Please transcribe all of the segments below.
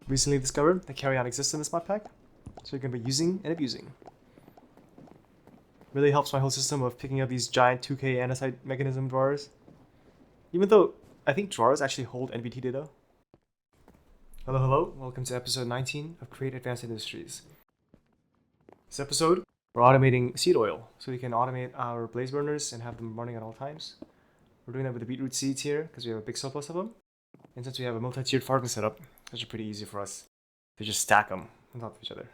recently discovered that carry-on exists in this mod pack, so you're going to be using and abusing. Really helps my whole system of picking up these giant 2K andesite mechanism drawers. Even though I think drawers actually hold NVT data. Hello, hello. Welcome to episode 19 of Create Advanced Industries. This episode, we're automating seed oil, so we can automate our blaze burners and have them running at all times. We're doing that with the beetroot seeds here because we have a big surplus of them. And since we have a multi-tiered farming setup, it's actually pretty easy for us to just stack them on top of each other.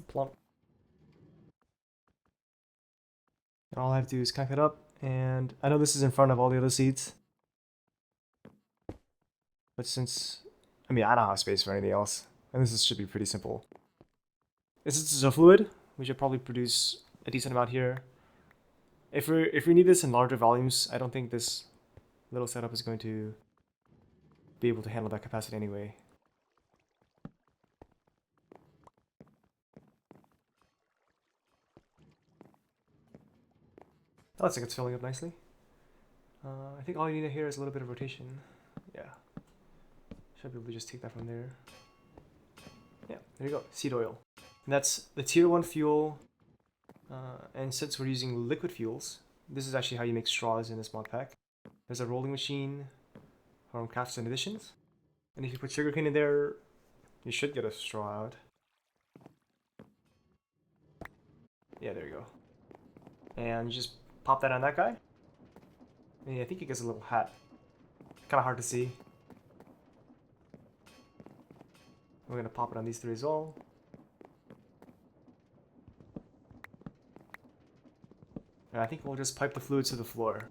Plump. And all I have to do is connect it up, and I know this is in front of all the other seeds. But since, I don't have space for anything else, and this should be pretty simple. Since this is a fluid, we should probably produce a decent amount here. If we need this in larger volumes, I don't think this little setup is going to be able to handle that capacity anyway. That looks like it's filling up nicely. I think all you need here is a little bit of rotation. Yeah. Should be able to just take that from there. Yeah, there you go, seed oil. And that's the tier 1 fuel. And since we're using liquid fuels, this is actually how you make straws in this mod pack. There's a rolling machine from Crafts and Additions. And if you put sugarcane in there, you should get a straw out. Yeah, there you go. And you just pop that on that guy. And I think he gets a little hat. Kind of hard to see. We're going to pop it on these three as well. And I think we'll just pipe the fluid to the floor.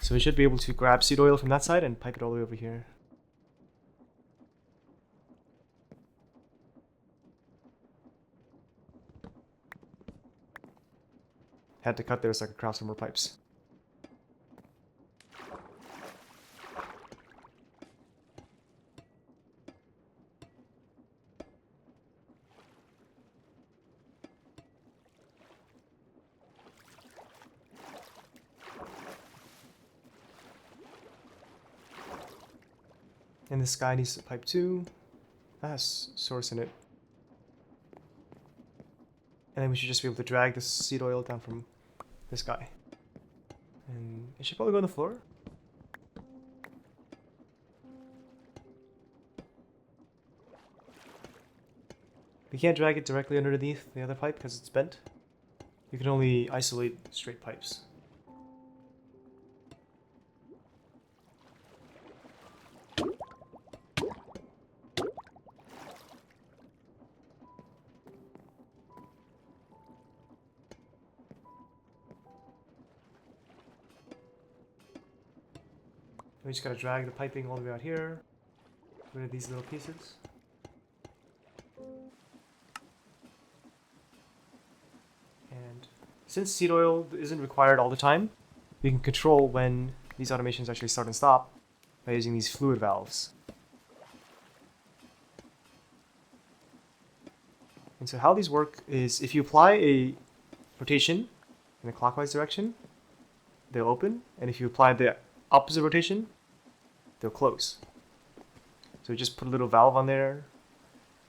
So we should be able to grab seed oil from that side and pipe it all the way over here. Had to cut there so I could craft some more pipes. And this guy needs a pipe too. That has source in it. And then we should just be able to drag this seed oil down from this guy. And it should probably go on the floor. We can't drag it directly underneath the other pipe because it's bent. You can only isolate straight pipes. We just gotta drag the piping all the way out here. Get rid of these little pieces. And since seed oil isn't required all the time, we can control when these automations actually start and stop by using these fluid valves. And so how these work is if you apply a rotation in a clockwise direction, they'll open, and if you apply the opposite rotation, they'll close. So you just put a little valve on there,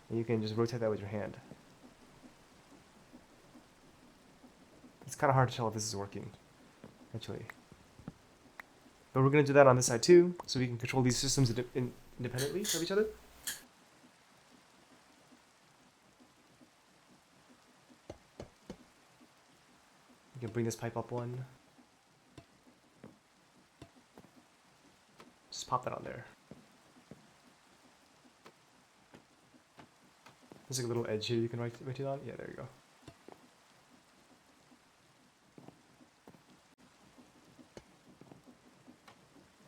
and you can just rotate that with your hand. It's kind of hard to tell if this is working, actually. But we're going to do that on this side too, so we can control these systems independently of each other. You can bring this pipe up one. Just pop that on there. There's like a little edge here you can rotate on. Yeah, there you go.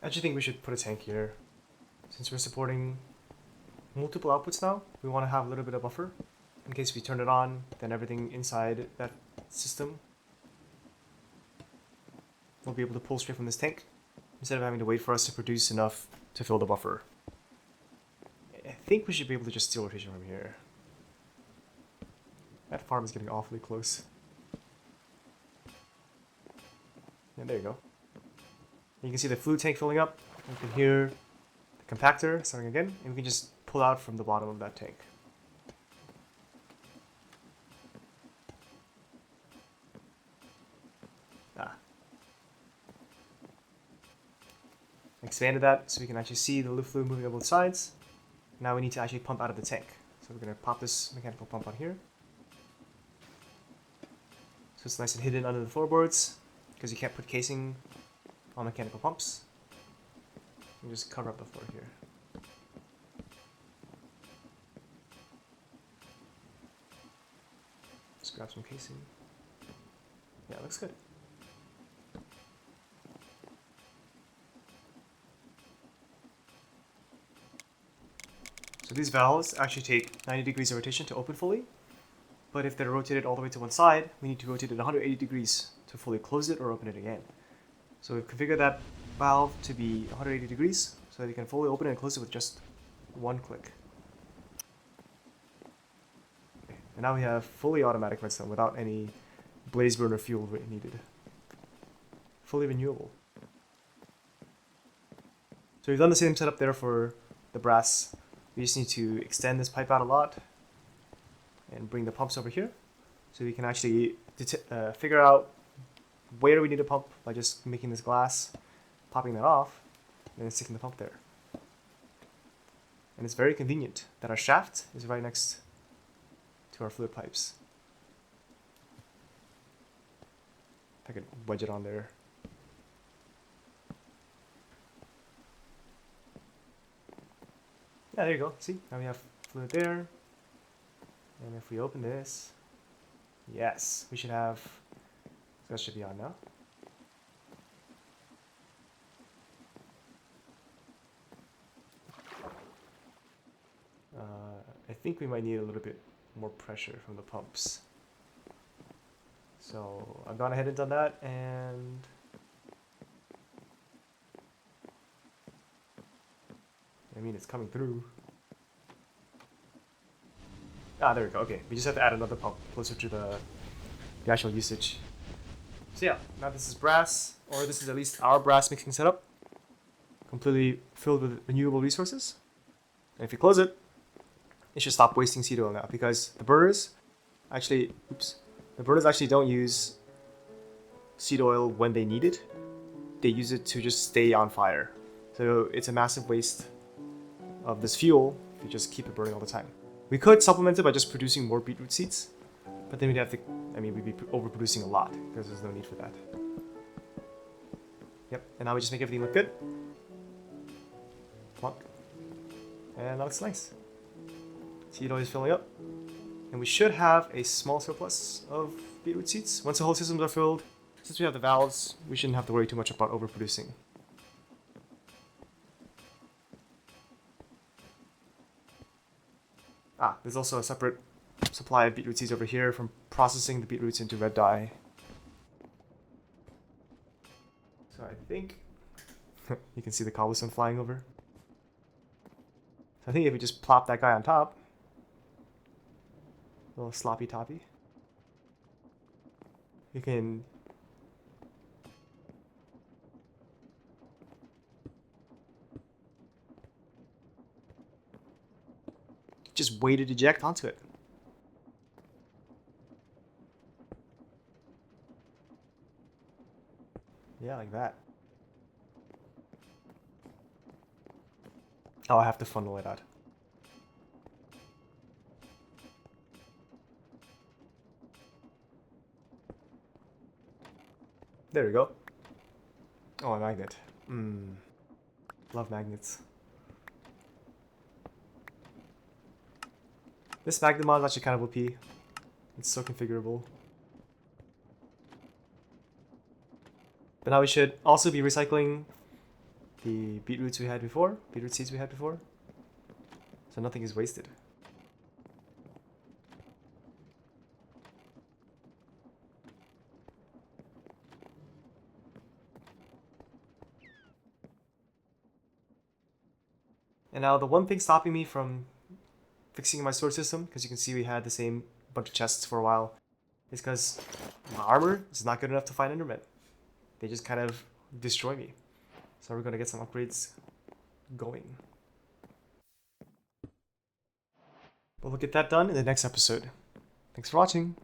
I actually think we should put a tank here. Since we're supporting multiple outputs now, we want to have a little bit of buffer. In case we turn it on, then everything inside that system will be able to pull straight from this tank, instead of having to wait for us to produce enough to fill the buffer. I think we should be able to just steal rotation from here. That farm is getting awfully close. And there you go. You can see the fluid tank filling up. You can hear the compactor, starting again, and we can just pull out from the bottom of that tank. Expanded that so we can actually see the fluid moving on both sides. Now we need to actually pump out of the tank. So we're going to pop this mechanical pump on here. So it's nice and hidden under the floorboards, because you can't put casing on mechanical pumps. You just cover up the floor here. Just grab some casing. Yeah, it looks good. So these valves actually take 90 degrees of rotation to open fully, but if they're rotated all the way to one side, we need to rotate it 180 degrees to fully close it or open it again. So we've configured that valve to be 180 degrees so that you can fully open it and close it with just one click. Okay. And now we have fully automatic redstone without any blaze burner fuel needed. Fully renewable. So we've done the same setup there for the brass. We just need to extend this pipe out a lot and bring the pumps over here so we can actually figure out where we need to pump by just making this glass, popping that off, and then sticking the pump there. And it's very convenient that our shaft is right next to our fluid pipes. If I could wedge it on there. Yeah, there you go. See, now we have fluid there. And if we open this, yes, we should have, that should be on now. I think we might need a little bit more pressure from the pumps. So I've gone ahead and done that, and I mean, it's coming through. Ah, there we go. Okay, we just have to add another pump closer to the actual usage. So yeah, now this is brass, or this is at least our brass mixing setup, completely filled with renewable resources. And if you close it, it should stop wasting seed oil now, because the burners actually, the burners actually don't use seed oil when they need it. They use it to just stay on fire. So it's a massive waste of this fuel if you just keep it burning all the time. We could supplement it by just producing more beetroot seeds, but then we'd have to, we'd be overproducing a lot because there's no need for that. Yep, and now we just make everything look good. Plunk. And that looks nice. Seed oil is filling up. And we should have a small surplus of beetroot seeds. Once the whole systems are filled, since we have the valves, we shouldn't have to worry too much about overproducing. There's also a separate supply of beetroot seeds over here from processing the beetroots into red dye. So I think you can see the cobblestone flying over. So I think if we just plop that guy on top, a little sloppy toppy, we can just wait to eject onto it. Yeah, like that. Oh, I have to funnel it out. There we go. Oh, a magnet. Love magnets. This magnet mod is actually kind of OP. It's so configurable. But now we should also be recycling the beetroot seeds we had before. So nothing is wasted. And now the one thing stopping me from fixing my sword system, because you can see we had the same bunch of chests for a while, is because my armor is not good enough to fight Endermen. They just kind of destroy me. So we're going to get some upgrades going. But we'll get that done in the next episode. Thanks for watching.